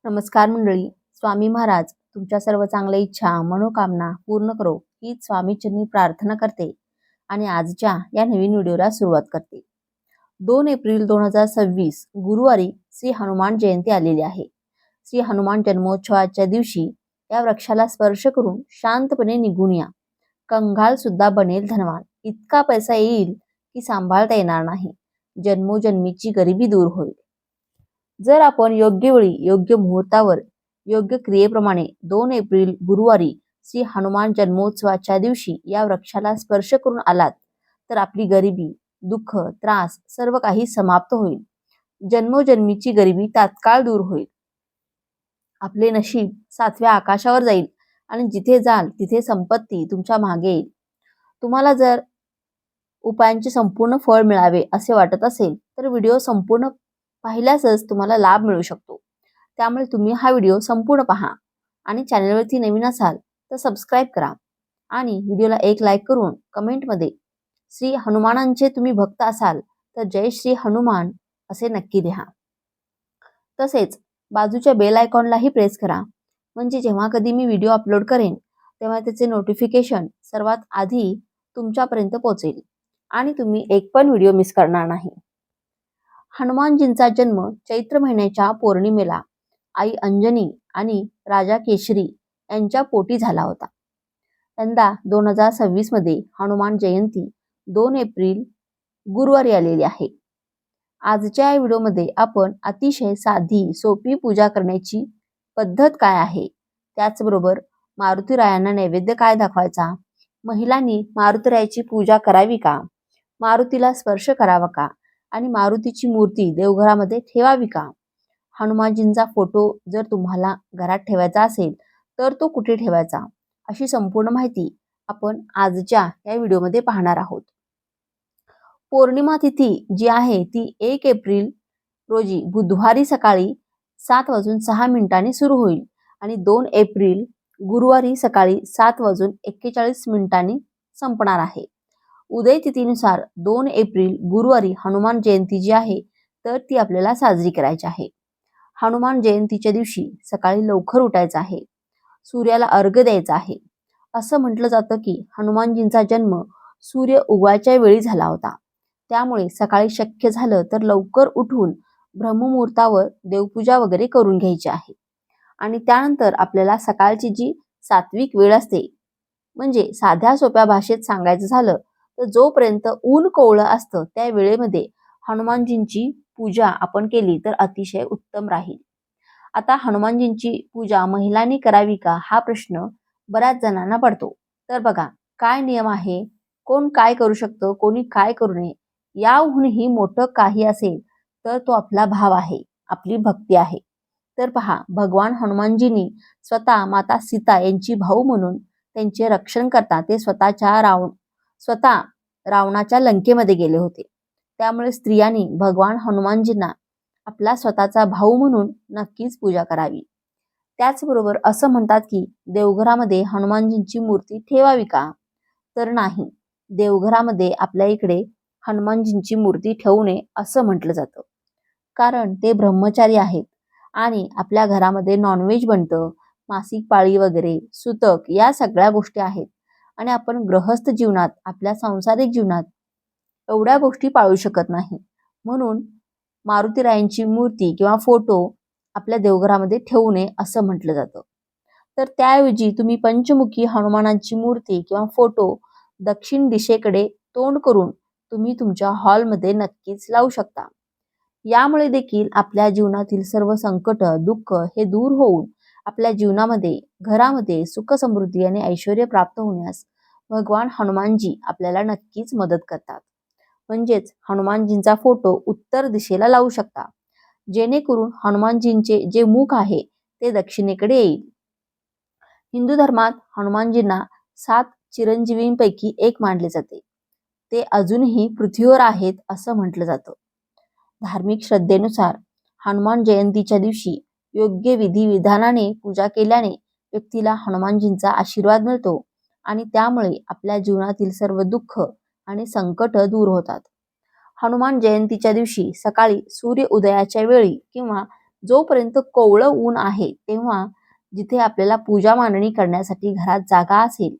नमस्कार मंडळी. स्वामी महाराज तुमच्या सर्व चांगल्या इच्छा मनोकामना पूर्ण करो हीच स्वामीचरणी प्रार्थना करते आणि आजच्या या नवीन व्हिडिओला सुरुवात करते. 2 एप्रिल 2026 गुरुवारी श्री हनुमान जयंती आलेली आहे. श्री हनुमान जन्मोत्सवाच्या दिवशी या वृक्षाला स्पर्श करून शांतपणे निघून या. कंगाल सुद्धा बनेल धनवान. इतका पैसा येईल की सांभाळता येणार नाही. जन्मोजन्मीची गरिबी दूर होईल. जर आपण योग्य वेळी योग्य मुहूर्तावर योग्य क्रियेप्रमाणे 2 एप्रिल गुरुवारी श्री हनुमान जन्मोत्सवाच्या दिवशी या वृक्षाला स्पर्श करून आलात तर आपली गरिबी, दुःख, त्रास सर्व काही समाप्त होईल. जन्मोजन्मीची गरिबी तात्काळ दूर होईल. आपले नशीब 7व्या आकाशावर जाईल आणि जिथे जाल तिथे संपत्ती तुमच्या मागे येईल. तुम्हाला जर उपायांचे संपूर्ण फळ मिळावे असे वाटत असेल तर व्हिडिओ संपूर्ण पाहिल्यासच तुम्हाला लाभ मिळू शकतो. त्यामुळे तुम्ही हा व्हिडिओ संपूर्ण पहा आणि चॅनलवरती नवीन असाल तर सबस्क्राईब करा आणि व्हिडिओला एक लाईक करून कमेंटमध्ये श्री हनुमानांचे तुम्ही भक्त असाल तर जय श्री हनुमान असे नक्की लिहा. तसेच बाजूच्या बेल आयकॉनलाही प्रेस करा, म्हणजे जेव्हा कधी मी व्हिडिओ अपलोड करेन तेव्हा त्याचे नोटिफिकेशन सर्वात आधी तुमच्यापर्यंत पोहोचेल आणि तुम्ही एक पण व्हिडिओ मिस करणार नाही. हनुमानजींचा जन्म चैत्र महिन्याच्या पौर्णिमेला आई अंजनी आणि राजा केशरी यांच्या पोटी झाला होता. यंदा 2026 मध्ये हनुमान जयंती 2 एप्रिल गुरुवारी आलेली आहे. आजच्या या व्हिडिओमध्ये आपण अतिशय साधी सोपी पूजा करण्याची पद्धत काय आहे, त्याचबरोबर मारुतीरायांना नैवेद्य काय दाखवायचा, महिलांनी मारुतीरायाची पूजा करावी का, मारुतीला स्पर्श करावा का आणि मारुतीची मूर्ती देवघरामध्ये ठेवावी का, हनुमानजींचा फोटो जर तुम्हाला घरात ठेवायचा असेल तर तो कुठे ठेवायचा, अशी संपूर्ण माहिती आपण आजच्या या व्हिडिओमध्ये पाहणार आहोत. पौर्णिमा तिथी जी आहे ती 1 एप्रिल रोजी बुधवारी सकाळी 7:06 सुरू होईल आणि 2 एप्रिल गुरुवारी सकाळी 7:41 संपणार आहे. उदय तिथीनुसार 2 एप्रिल गुरुवारी हनुमान जयंती जी आहे तर ती आपल्याला साजरी करायची आहे. हनुमान जयंतीच्या दिवशी सकाळी लवकर उठायचं आहे. सूर्याला अर्घ्य द्यायचा आहे. असं म्हटलं जातं की हनुमानजींचा जन्म सूर्य उगवायच्या वेळी झाला होता. त्यामुळे सकाळी शक्य झालं तर लवकर उठून ब्रह्ममुहूर्तावर देवपूजा वगैरे करून घ्यायची आहे. आणि त्यानंतर आपल्याला सकाळची जी सात्विक वेळ असते, म्हणजे साध्या सोप्या भाषेत सांगायचं झालं तर जोपर्यंत ऊन कोवळं असतं त्या वेळेमध्ये हनुमानजींची पूजा आपण केली तर अतिशय उत्तम राहील. आता हनुमानजींची पूजा महिलांनी करावी का हा प्रश्न बऱ्याच जणांना पडतो. तर बघा काय नियम आहे, कोण काय करू शकतं, कोणी काय करू नये, याहूनही मोठं काही असेल तर तो आपला भाव आहे, आपली भक्ती आहे. तर पहा, भगवान हनुमानजींनी स्वतः माता सीता यांची भाऊ म्हणून त्यांचे रक्षण करता ते स्वतः रावणाच्या लंकेमध्ये गेले होते. त्यामुळे स्त्रियांनी भगवान हनुमानजींना आपला स्वतःचा भाऊ म्हणून नक्कीच पूजा करावी. त्याचबरोबर असं म्हणतात की देवघरामध्ये हनुमानजींची मूर्ती ठेवावी का, तर नाही, देवघरामध्ये आपल्या इकडे हनुमानजींची मूर्ती ठेवू नये असं म्हटलं जातं. कारण ते ब्रह्मचारी आहेत आणि आपल्या घरामध्ये नॉनव्हेज बनतं, मासिक पाळी वगैरे, सुतक या सगळ्या गोष्टी आहेत आणि आपण गृहस्थ जीवनात आपल्या सांसारिक जीवनात एवढ्या गोष्टी पाळू शकत नाही. म्हणून मारुतीरायांची मूर्ती किंवा फोटो आपल्या देवघरामध्ये ठेवू नये असं म्हटलं जातं. तर त्याऐवजी तुम्ही पंचमुखी हनुमानाची मूर्ती किंवा फोटो दक्षिण दिशेकडे तोंड करून तुम्ही तुमच्या हॉलमध्ये नक्कीच लावू शकता. यामुळे देखील आपल्या जीवनातील सर्व संकट, दुःख हे दूर होऊन आपल्या जीवनामध्ये, घरामध्ये सुख समृद्धी आणि ऐश्वर्य प्राप्त होण्यास भगवान हनुमानजी आपल्याला नक्कीच मदत करतात. म्हणजेच हनुमानजींचा फोटो उत्तर दिशेला लावू शकता, जेणेकरून हनुमानजींचे जे मुख आहे ते दक्षिणेकडे येईल. हिंदू धर्मात हनुमानजींना 7 चिरंजीवींपैकी एक मानले जाते. ते अजूनही पृथ्वीवर आहेत असं म्हटलं जातं. धार्मिक श्रद्धेनुसार हनुमान जयंतीच्या दिवशी योग्य विधी विधानाने पूजा केल्याने व्यक्तीला हनुमानजींचा आशीर्वाद मिळतो आणि त्यामुळे आपल्या जीवनातील सर्व दुःख आणि संकट दूर होतात. हनुमान जयंतीच्या दिवशी सकाळी सूर्य उदयाच्या वेळी किंवा जोपर्यंत कोवळं ऊन आहे तेव्हा जिथे आपल्याला पूजा मांडणी करण्यासाठी घरात जागा असेल,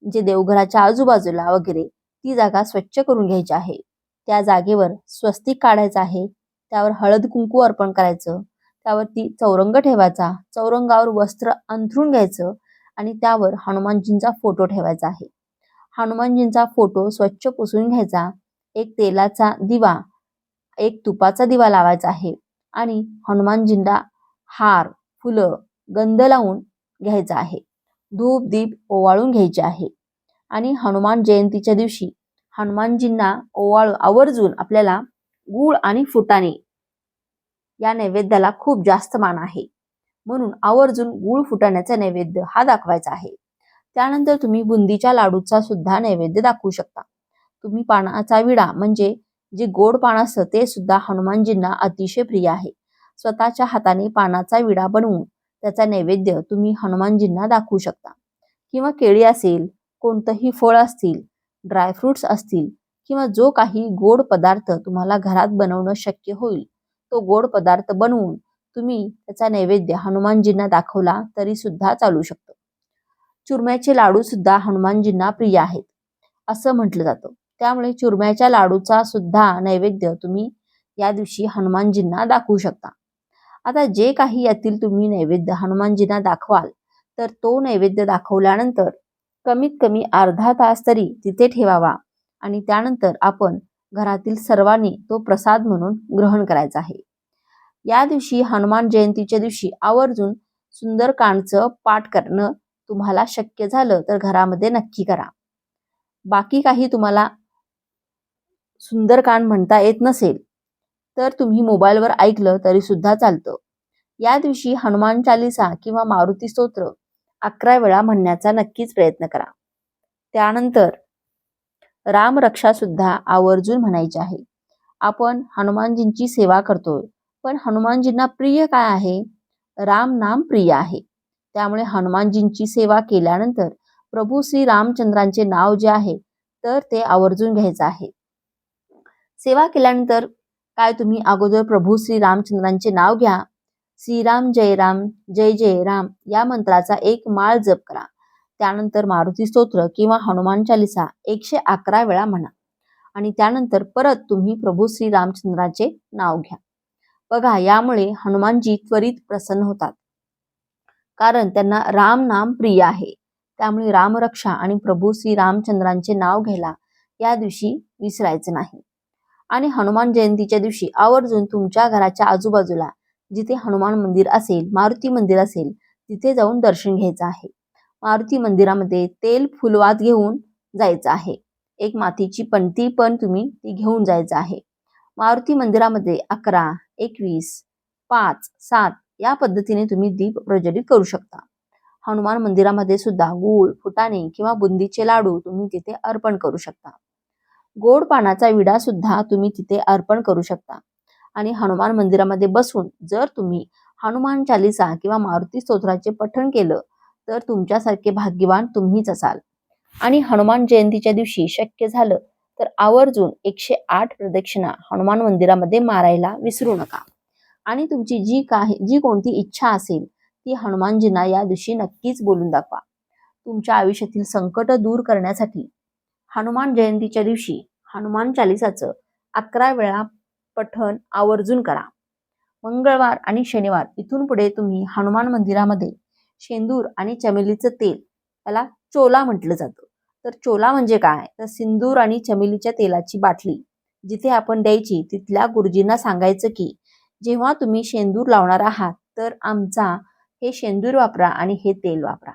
जे देवघराच्या आजूबाजूला वगैरे, ती जागा स्वच्छ करून घ्यायची आहे. त्या जागेवर स्वस्तिक काढायचं आहे, त्यावर हळद कुंकू अर्पण करायचं, त्यावरती चौरंग ठेवायचा, चौरंगावर वस्त्र अंथरून घ्यायचं आणि त्यावर हनुमानजींचा फोटो ठेवायचा आहे. हनुमानजींचा फोटो स्वच्छ पुसून घ्यायचा, एक तेलाचा दिवा, एक तुपाचा दिवा लावायचा आहे आणि हनुमानजींना हार, फुलं, गंध लावून घ्यायचा आहे. धूप दीप ओवाळून घ्यायचे आहे आणि हनुमान जयंतीच्या दिवशी हनुमानजींना आवर्जून आपल्याला गूळ आणि फुटाणे या नैवेद्याला खूप जास्त मान आहे, म्हणून आवर्जून गूळ फुटाण्याचा नैवेद्य हा दाखवायचा आहे. त्यानंतर तुम्ही बुंदीच्या लाडूचा सुद्धा नैवेद्य दाखवू शकता. तुम्ही पानाचा विडा म्हणजे जे गोड पान असतं ते सुद्धा हनुमानजींना अतिशय प्रिय आहे. स्वतःच्या हाताने पानाचा विडा बनवून त्याचा नैवेद्य तुम्ही हनुमानजींना दाखवू शकता. किंवा केळी असेल, कोणतंही फळ असतील, ड्रायफ्रुट्स असतील किंवा जो काही गोड पदार्थ तुम्हाला घरात बनवणं शक्य होईल, तो गोड पदार्थ बनवून तुम्ही त्याचा नैवेद्य हनुमानजींना दाखवला तरी सुद्धा चालू शकतो. चुरम्याचे लाडू सुद्धा हनुमानजींना प्रिय आहेत असं म्हटलं जातं. त्यामुळे चुरम्याच्या लाडूचा सुद्धा नैवेद्य तुम्ही या दिवशी हनुमानजींना दाखवू शकता. आता जे काही यातील तुम्ही नैवेद्य हनुमानजींना दाखवाल, तर तो नैवेद्य दाखवल्यानंतर कमीत कमी अर्धा तास तरी तिथे ठेवावा आणि त्यानंतर आपण घरातील सर्वांनी तो प्रसाद म्हणून ग्रहण करायचा आहे. या दिवशी हनुमान जयंतीच्या दिवशी आवर्जून सुंदरकांडचं पाठ करणं तुम्हाला शक्य झालं तर घरामध्ये नक्की करा. बाकी काही तुम्हाला सुंदरकांड म्हणता येत नसेल तर तुम्ही मोबाईलवर ऐकलं तरी सुद्धा चालतं. या दिवशी हनुमान चालीसा किंवा मारुती स्तोत्र 11 वेळा म्हणण्याचा नक्कीच प्रयत्न करा. त्यानंतर रामरक्षा सुद्धा आवर्जून म्हणायची आहे. आपण हनुमानजींची सेवा करतोय, पण हनुमानजींना प्रिय काय आहे? राम नाम प्रिय आहे. त्यामुळे हनुमानजींची सेवा केल्यानंतर प्रभू श्री रामचंद्रांचे नाव जे आहे तर ते आवर्जून घ्यायचं आहे. सेवा केल्यानंतर काय तुम्ही अगोदर प्रभू श्री रामचंद्रांचे नाव घ्या. श्रीराम जय राम जय जय राम या मंत्राचा एक माळ जप करा. त्यानंतर मारुती स्तोत्र किंवा हनुमान चालीसा 111 वेळा म्हणा आणि त्यानंतर परत तुम्ही प्रभू श्री रामचंद्राचे नाव घ्या. बघा, यामुळे हनुमानजी त्वरित प्रसन्न होतात, कारण त्यांना राम नाम प्रिय आहे. त्यामुळे रामरक्षा आणि प्रभू श्री रामचंद्रांचे नाव घ्यायला या दिवशी विसरायचं नाही. आणि हनुमान जयंतीच्या दिवशी आवर्जून तुमच्या घराच्या आजूबाजूला जिथे हनुमान मंदिर असेल, मारुती मंदिर असेल, तिथे जाऊन दर्शन घ्यायचं आहे. मारुती मंदिरामध्ये तेल फुलवात घेऊन जायचं आहे. एक मातीची पंती पण तुम्ही ती घेऊन जायचं आहे. मारुती मंदिरामध्ये 11, 21, 5, 7 या पद्धतीने तुम्ही दीप प्रज्वलित करू शकता. हनुमान मंदिरामध्ये सुद्धा गूळ, फुटाणे किंवा बुंदीचे लाडू तुम्ही तिथे अर्पण करू शकता. गोड पानाचा विडा सुद्धा तुम्ही तिथे अर्पण करू शकता. आणि हनुमान मंदिरामध्ये बसून जर तुम्ही हनुमान चालीसा किंवा मारुती स्तोत्राचे पठण केलं तर तुमच्यासारखे भाग्यवान तुम्हीच असाल. आणि हनुमान जयंतीच्या दिवशी शक्य झालं तर आवर्जून 108 प्रदक्षिणा हनुमान मंदिरामध्ये मारायला विसरू नका. आणि तुमची जी कोणती इच्छा असेल ती हनुमानजींना या दिवशी नक्कीच बोलून दाखवा. तुमच्या आयुष्यातील संकट दूर करण्यासाठी हनुमान जयंतीच्या दिवशी हनुमान चालीसाचं 11 वेळा पठण आवर्जून करा. मंगळवार आणि शनिवार इथून पुढे तुम्ही हनुमान मंदिरामध्ये शेंदूर आणि चमेलीचं तेल, त्याला चोला म्हटलं जातं. तर चोला म्हणजे काय? तर सिंदूर आणि चमेलीच्या तेलाची बाटली जिथे आपण द्यायची, तिथल्या गुरुजींना सांगायचं की जेव्हा तुम्ही शेंदूर लावणार आहात तर आमचा हे शेंदूर वापरा आणि हे तेल वापरा.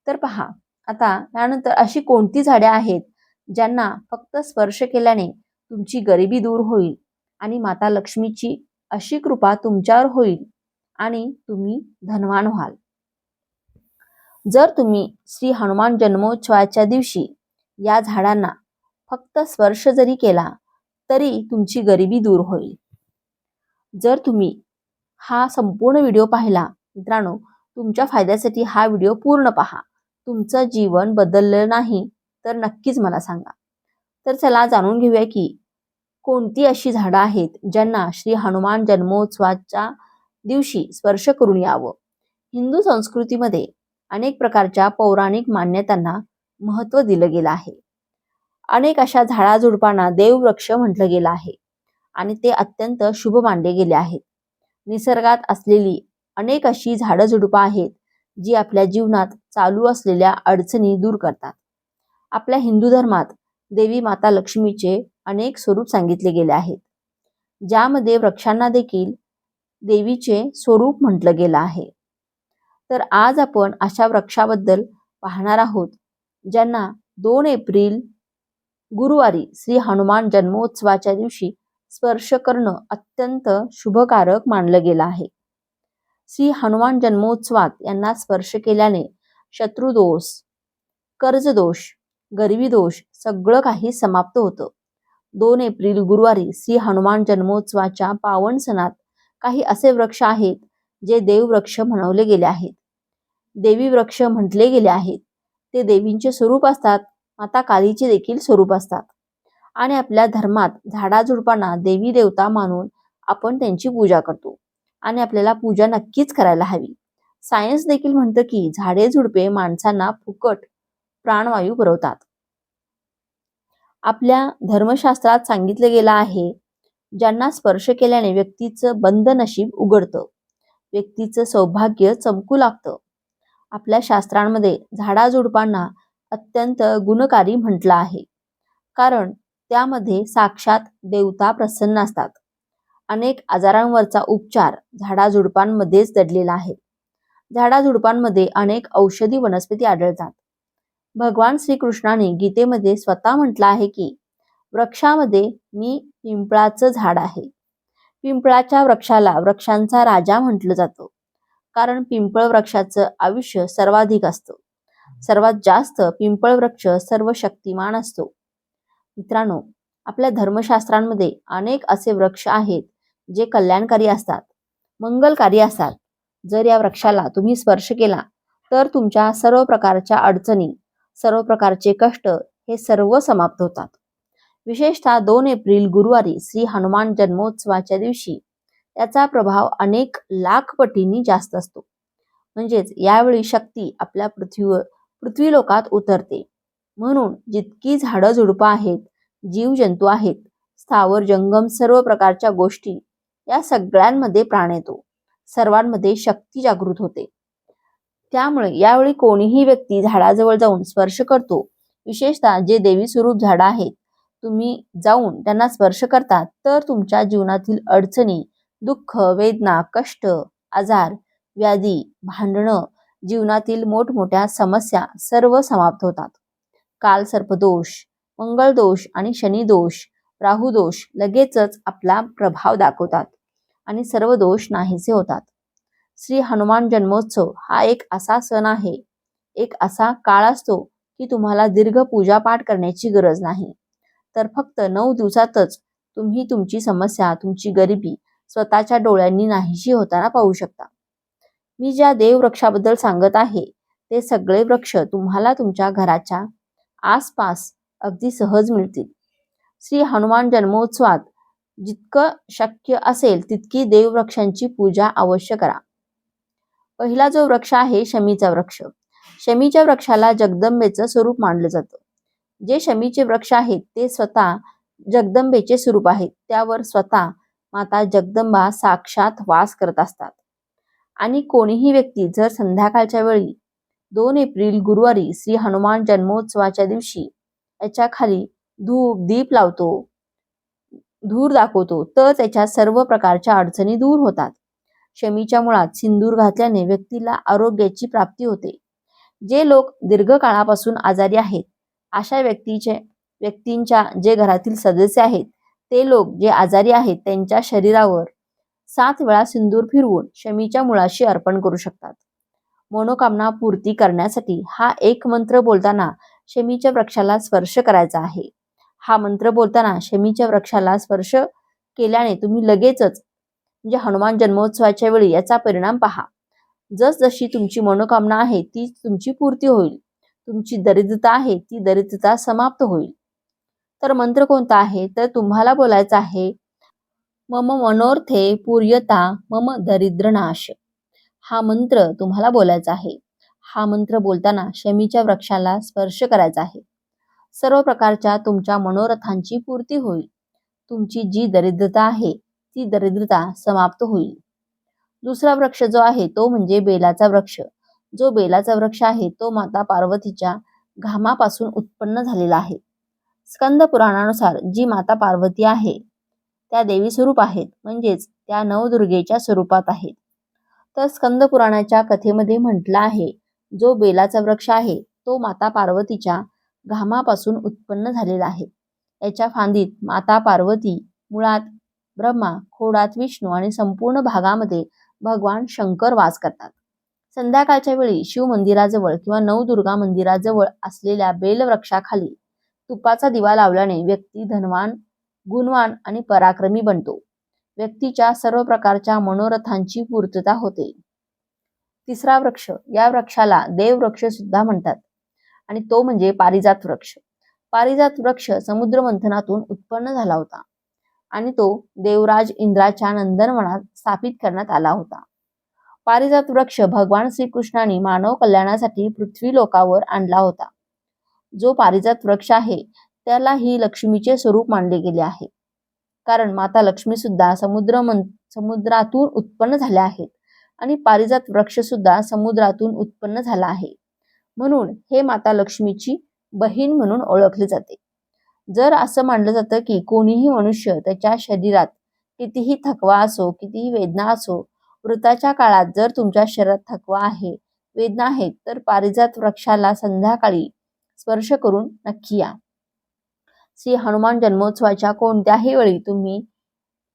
तर पहा, आता यानंतर अशी कोणती झाडे आहेत ज्यांना फक्त स्पर्श केल्याने तुमची गरिबी दूर होईल आणि माता लक्ष्मीची अशी कृपा तुमच्यावर होईल आणि तुम्ही धनवान व्हाल. जर तुम्ही श्री हनुमान जन्मोत्सवाच्या दिवशी या झाडांना फक्त स्पर्श जरी केला तरी तुमची गरिबी दूर होईल. जर तुम्ही हा संपूर्ण व्हिडिओ पाहिला, मित्रांनो, तुमच्या फायद्यासाठी हा व्हिडिओ पूर्ण पहा. तुमचं जीवन बदललं नाही तर नक्कीच मला सांगा. तर चला जाणून घेऊया की कोणती अशी झाडं आहेत ज्यांना श्री हनुमान जन्मोत्सवाच्या दिवशी स्पर्श करून यावं. हिंदू संस्कृतीमध्ये अनेक प्रकारच्या पौराणिक मान्यतांना महत्त्व दिलं गेलं आहे. अनेक अशा झाडाझुडपांना देववृक्ष म्हटलं गेलं आहे आणि ते अत्यंत शुभ मानले गेले आहेत. निसर्गात असलेली अनेक अशी झाडझुडपं आहेत जी आपल्या जीवनात चालू असलेल्या अडचणी दूर करतात. आपल्या हिंदू धर्मात देवी माता लक्ष्मीचे अनेक स्वरूप सांगितले गेले आहेत, ज्यामध्ये वृक्षांना देखील देवीचे स्वरूप म्हटलं गेलं आहे. तर आज आपण अशा वृक्षाबद्दल पाहणार आहोत, ज्यांना 2 एप्रिल गुरुवारी श्री हनुमान जन्मोत्सवाच्या दिवशी स्पर्श करणं अत्यंत शुभकारक मानलं गेलं आहे. श्री हनुमान जन्मोत्सवात यांना स्पर्श केल्याने शत्रुदोष, कर्जदोष, गरिबी दोष सगळं काही समाप्त होतं. 2 एप्रिल गुरुवारी श्री हनुमान जन्मोत्सवाच्या पावन सणात काही असे वृक्ष आहेत जे देववृक्ष म्हणवले गेले आहेत, देवी वृक्ष म्हटले गेले आहेत. ते देवींचे स्वरूप असतात, माता कालीचे देखील स्वरूप असतात आणि आपल्या धर्मात झाडाझुडपांना देवी देवता मानून आपण त्यांची पूजा करतो आणि आपल्याला पूजा नक्कीच करायला हवी. सायन्स देखील म्हणतं की झाडे झुडपे माणसांना फुकट प्राणवायू पुरवतात. आपल्या धर्मशास्त्रात सांगितलं गेलं आहे, ज्यांना स्पर्श केल्याने व्यक्तीचं बंद नशीब उघडतं, व्यक्तीचं सौभाग्य चमकू लागतं. आपल्या शास्त्रांमध्ये झाडाझुडपांना अत्यंत गुणकारी म्हटलं आहे, कारण त्यामध्ये साक्षात देवता प्रसन्न असतात. अनेक आजारांवरचा उपचार झाडाझुडपांमध्येच दडलेला आहे. झाडाझुडपांमध्ये अनेक औषधी वनस्पती आढळतात. भगवान श्रीकृष्णाने गीतेमध्ये स्वतः म्हटलं आहे की वृक्षामध्ये मी पिंपळाचं झाड आहे. पिंपळाच्या वृक्षाला वृक्षांचा राजा म्हटलं जातं, कारण पिंपळ वृक्षाचं आयुष्य सर्वाधिक असतं. सर्वात जास्त पिंपळ वृक्ष सर्व शक्तिमान असतो. मित्रांनो, आपल्या धर्मशास्त्रांमध्ये अनेक असे वृक्ष आहेत जे कल्याणकारी असतात, मंगलकारी असतात. जर या वृक्षाला तुम्ही स्पर्श केला तर तुमच्या सर्व प्रकारच्या अडचणी, सर्व प्रकारचे कष्ट हे सर्व समाप्त होतात. विशेषतः 2 एप्रिल गुरुवारी श्री हनुमान जन्मोत्सवाच्या दिवशी याचा प्रभाव अनेक लाख पटींनी जास्त असतो. म्हणजेच यावेळी शक्ती आपल्या पृथ्वीलोकात उतरते. म्हणून जितकी झाडं झुडपं आहेत, जीवजंतू आहेत, स्थावर जंगम सर्व प्रकारच्या गोष्टी, या सगळ्यांमध्ये प्राण येतो, सर्वांमध्ये शक्ती जागृत होते. त्यामुळे यावेळी कोणीही व्यक्ती झाडाजवळ जाऊन स्पर्श करतो, विशेषतः जे देवी स्वरूप झाडं आहेत, तुम्ही जाऊन त्यांना स्पर्श करता तर तुमच्या जीवनातील अडचणी, दुःख, वेदना, कष्ट, आजार, व्याधी, भांडणं, जीवनातील मोठमोठ्या समस्या सर्व समाप्त होतात. काल सर्पदोष, मंगळदोष आणि शनिदोष, राहुदोष लगेचच आपला प्रभाव दाखवतात आणि सर्व दोष नाहीसे होतात. श्री हनुमान जन्मोत्सव हा एक असा सण आहे, एक असा काळ असतो की तुम्हाला दीर्घ पूजापाठ करण्याची गरज नाही, तर फक्त 9 दिवसातच तुम्ही तुमची समस्या, तुमची गरिबी स्वतःच्या डोळ्यांनी नाहीशी होताना पाहू शकता. मी ज्या देववृक्षाबद्दल सांगत आहे ते सगळे वृक्ष तुम्हाला तुमच्या घराच्या आसपास अगदी सहज मिळतील. श्री हनुमान जन्मोत्सवात जितकं शक्य असेल तितकी देववृक्षांची पूजा अवश्य करा. पहिला जो वृक्ष आहे शमीचा वृक्ष. शमीच्या वृक्षाला जगदंबेचं स्वरूप मानलं जातं. जे शमीचे वृक्ष आहेत ते स्वतः जगदंबेचे स्वरूप आहेत. त्यावर स्वतः माता जगदंबा साक्षात वास करत असतात. आणि कोणीही व्यक्ती जर संध्याकाळच्या वेळी 2 एप्रिल गुरुवारी श्री हनुमान जन्मोत्सवाच्या दिवशी याच्या खाली धूप दीप लावतो, धूर दाखवतो, तर त्याच्या सर्व प्रकारच्या अडचणी दूर होतात. शमीच्या मुळात सिंदूर घातल्याने व्यक्तीला आरोग्याची प्राप्ती होते. जे लोक दीर्घकाळापासून आजारी आहेत, अशा व्यक्तींच्या जे घरातील सदस्य आहेत, ते लोक जे आजारी आहेत त्यांच्या शरीरावर 7 वेळा सिंदूर फिरवून शमीच्या मुळाशी अर्पण करू शकतात. मनोकामना पूर्ती करण्यासाठी हा एक मंत्र बोलताना शमीच्या वृक्षाला स्पर्श करायचा आहे. हा मंत्र बोलताना शमीच्या वृक्षाला स्पर्श केल्याने तुम्ही लगेचच म्हणजे हनुमान जन्मोत्सवाच्या वेळी याचा परिणाम पहा. जसजशी तुमची मनोकामना आहे ती तुमची पूर्ती होईल. तुमची दरिद्रता आहे ती दरिद्रता समाप्त होईल. तर मंत्र कोणता आहे तर तुम्हाला बोलायचा आहे, मम मनोर्थे पूर्यता मम दरिद्रनाश. हा मंत्र तुम्हाला बोलायचा आहे. हा मंत्र बोलताना शमीच्या वृक्षाला स्पर्श करायचा आहे. सर्व प्रकारच्या तुमच्या मनोरथांची पूर्ती होईल. तुमची जी दरिद्रता आहे ती दरिद्रता समाप्त होईल. दुसरा वृक्ष जो आहे तो म्हणजे बेलाचा वृक्ष. जो बेलाचा वृक्ष आहे तो माता पार्वतीच्या घामापासून उत्पन्न झालेला आहे. स्कंद पुराणानुसार जी माता पार्वती आहे त्या देवी स्वरूप आहेत, म्हणजेच त्या नवदुर्गेच्या स्वरूपात आहेत. तर स्कंद पुराणाच्या कथेमध्ये म्हटलं आहे, जो बेलाचा वृक्ष आहे तो माता पार्वतीच्या घामापासून उत्पन्न झालेला आहे. याच्या फांदीत माता पार्वती, मुळात ब्रह्मा, खोडात विष्णू आणि संपूर्ण भागामध्ये भगवान शंकर वास करतात. संध्याकाळच्या वेळी शिव मंदिराजवळ किंवा नवदुर्गा मंदिराजवळ असलेल्या बेलवृक्षाखाली तुपाचा दिवा लावल्याने व्यक्ती धनवान, गुणवान आणि पराक्रमी बनतो. व्यक्तीच्या सर्व प्रकारच्या मनोरथांची पूर्तता होते. तिसरा वृक्ष, या वृक्षाला देववृक्ष सुद्धा म्हणतात आणि तो म्हणजे पारिजात वृक्ष. पारिजात वृक्ष समुद्र मंथनातून उत्पन्न झाला होता आणि तो देवराज इंद्राच्या नंदनवनात स्थापित करण्यात आला होता. पारिजात वृक्ष भगवान श्रीकृष्णाने मानव कल्याणासाठी पृथ्वी लोकावर आणला होता. जो पारिजात वृक्ष आहे त्याला ही लक्ष्मीचे स्वरूप मानले गेले आहे, कारण माता लक्ष्मी सुद्धा समुद्रातून उत्पन्न झाल्या आहेत आणि पारिजात वृक्ष सुद्धा समुद्रातून उत्पन्न झाला आहे. म्हणून हे माता लक्ष्मीची बहीण म्हणून ओळखले जाते. जर असं मानलं जातं की कोणीही मनुष्य त्याच्या शरीरात कितीही थकवा असो, कितीही वेदना असो, व्रताच्या काळात जर तुमच्या शरीरात थकवा आहे, वेदना आहेत, तर पारिजात वृक्षाला संध्याकाळी स्पर्श करून नक्की या. श्री हनुमान जन्मोत्सवाच्या कोणत्याही वेळी तुम्ही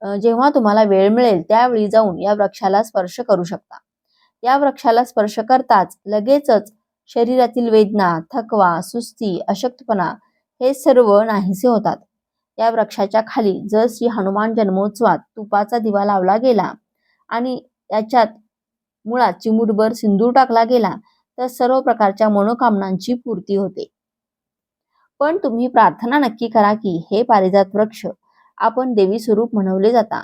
जेव्हा तुम्हाला वेळ मिळेल त्यावेळी जाऊन या वृक्षाला स्पर्श करू शकता. या वृक्षाला स्पर्श करताच लगेचच शरीरातील वेदना, थकवा, सुस्ती, अशक्तपणा हे सर्व नाहीसे होतात. या वृक्षाच्या खाली जर श्री हनुमान जन्मोत्सवात तुपाचा दिवा लावला गेला आणि याच्यात मुळात चिमूटभर सिंदूर टाकला गेला तर सर्व प्रकारच्या मनोकामनांची पूर्ती होते. पण तुम्ही प्रार्थना नक्की करा की हे पारिजात वृक्ष आपण देवी स्वरूप म्हणवले जाता.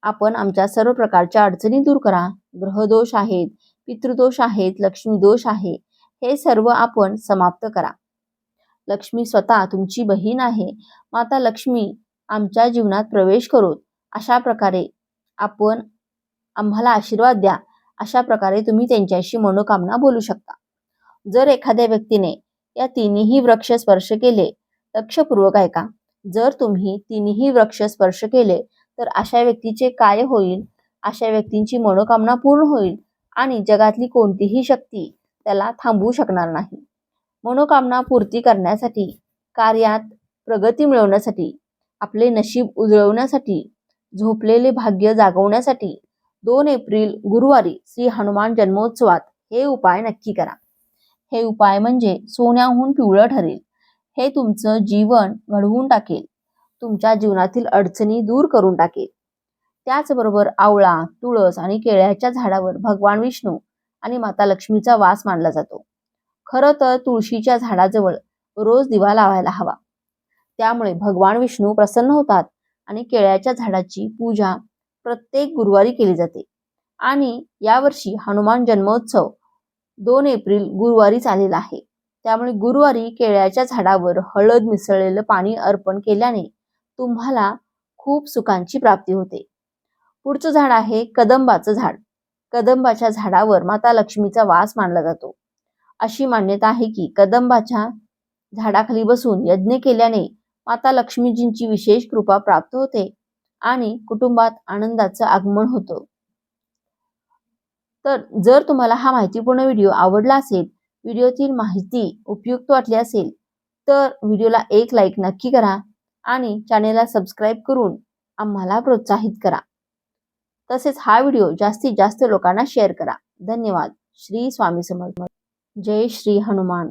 आपण आमच्या सर्व प्रकारच्या अडचणी दूर करा. ग्रहदोष आहेत, पितृदोष आहेत, लक्ष्मी दोष आहे, हे सर्व आपण समाप्त करा. लक्ष्मी स्वतः तुमची बहीण आहे. माता लक्ष्मी आमच्या जीवनात प्रवेश करोत. अशा प्रकारे आपण आम्हाला आशीर्वाद द्या. अशा प्रकारे तुम्ही त्यांच्याशी मनोकामना बोलू शकता. जर एखाद्या व्यक्तीने या तिन्ही वृक्ष स्पर्श केले, लक्षपूर्वक ऐका, जर तुम्ही तिन्ही वृक्ष स्पर्श केले तर अशा व्यक्तीचे काय होईल? अशा व्यक्तींची मनोकामना पूर्ण होईल आणि जगातली कोणतीही शक्ती त्याला थांबवू शकणार नाही. मनोकामना पूर्ती करण्यासाठी, कार्यात प्रगती मिळवण्यासाठी, आपले नशीब उजळवण्यासाठी, झोपलेले भाग्य जागवण्यासाठी 2 एप्रिल गुरुवारी श्री हनुमान जन्मोत्सवात हे उपाय नक्की करा. हे उपाय म्हणजे सोन्याहून पिवळं ठरेल. हे तुमचं जीवन घडवून टाकेल. तुमच्या जीवनातील अडचणी दूर करून टाकेल. त्याचबरोबर आवळा, तुळस आणि केळ्याच्या झाडावर भगवान विष्णू आणि माता लक्ष्मीचा वास मानला जातो. खरं तर तुळशीच्या झाडाजवळ रोज दिवा लावायला हवा. त्यामुळे भगवान विष्णू प्रसन्न होतात आणि केळ्याच्या झाडाची पूजा प्रत्येक गुरुवारी केली जाते. आणि यावर्षी हनुमान जन्मोत्सव 2 एप्रिल गुरुवारी आलेला आहे. त्यामुळे गुरुवारी केळ्याच्या झाडावर हळद मिसळलेलं पाणी अर्पण केल्याने तुम्हाला खूप सुखांची प्राप्ती होते. पुढचं झाड आहे कदंबाचं झाड. कदंबाच्या झाडावर माता लक्ष्मीचा वास मानला जातो. अशी मान्यता आहे की कदंबाच्या झाडाखाली बसून यज्ञ केल्याने माता लक्ष्मीजींची विशेष कृपा प्राप्त होते आणि कुटुंबात आनंदाचं आगमन होतं. तर जर तुम्हाला हा माहितीपूर्ण व्हिडिओ आवडला असेल, व्हिडिओतील माहिती उपयुक्त वाटली असेल, तर व्हिडिओला एक लाईक नक्की करा आणि चॅनेलला सबस्क्राईब करून आम्हाला प्रोत्साहित करा. तसेच हा व्हिडिओ जास्तीत जास्त लोकांना शेअर करा. धन्यवाद. श्री स्वामी समर्थ. जय श्री हनुमान.